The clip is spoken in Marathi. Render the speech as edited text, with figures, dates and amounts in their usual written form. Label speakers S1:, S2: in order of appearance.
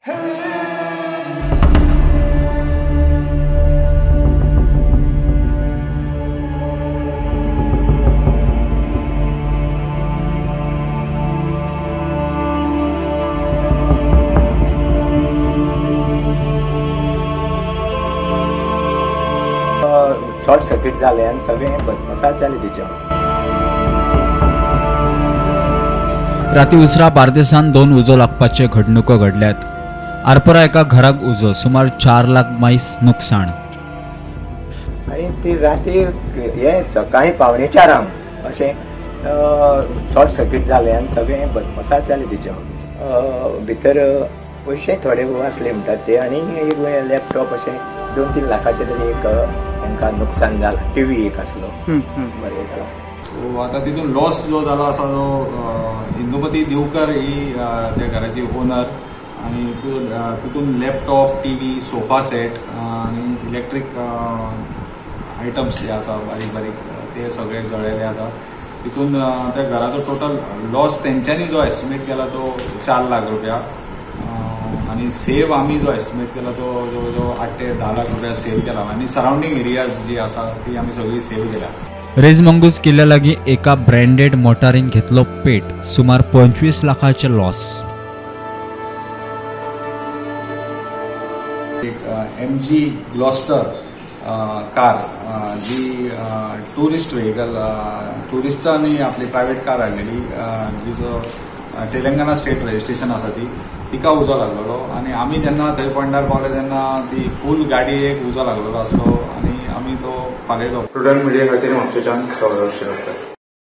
S1: शॉर्ट सर्किट जालें आनी सगळें भस्मसात जालें तिचें।
S2: राती उसरा बार्देसान 2 उजो लागपाचे घडणुको घडल्यात। आरपरा एका घराक उजो, सुमार 4 लाख मायस नुकसाण।
S1: आनी ती राती हे सकाळीं 4:45 अशें शॉर्ट सर्किट जालें आनी सगळें भस्मसात जालें तिचें। भितर पयशे थोडे आसले म्हणटात ते, आनी एक लॅपटॉप अशें 2-3 लाखाचे तरी एक तांकां नुकसान जालां। टीव्ही एक आसलो बरेचो।
S3: आता तितून लॉस जो जाला आसा तो इंदुमती दिवकर ही त्या घराची ओनर, आणि तितून लॅपटॉप, टीव्ही, सोफा सेट आणि इलेक्ट्रिक आयटम्स जे आसा बारीक बारीक ते सगळे जळेले आसा। तितून त्या घराचो टोटल लॉस तेंच्यांनी जो एस्टिमेट केला तो 4 लाख रुपया, आणि सेव आम्ही जो एस्टिमेट केला तो जवळजवळ 8 ते 10 लाख रुपया सेव केला, आणि सराउंडिंग एरिया जी आसा ती आम्ही सगळी सेव केल्या।
S2: रेज मंगूस किल्ल्या लागीं एका ब्रँडेड मोटारीन घेतलो पेट, सुमार 25 लाखाचे लॉस।
S3: एक MG ग्लॉस्टर कार जी टुरिस्ट व्हेकल, टुरिस्टांनी आपली प्रायव्हेट कार हाडलेली, जिचो तेलंगणा स्टेट रजिस्ट्रेशन आसा तिका उजो लागलेलो, आणि आम्ही जेन्ना थंय पॉयंटार पावले तेन्ना ती फूल गाडी एक उजो लागलेलो आसलो, आणि आम्ही तो पालयलो।
S4: प्रुडंट मिडिया खातीर म्हापशेच्यान सौरव शिरोडकर।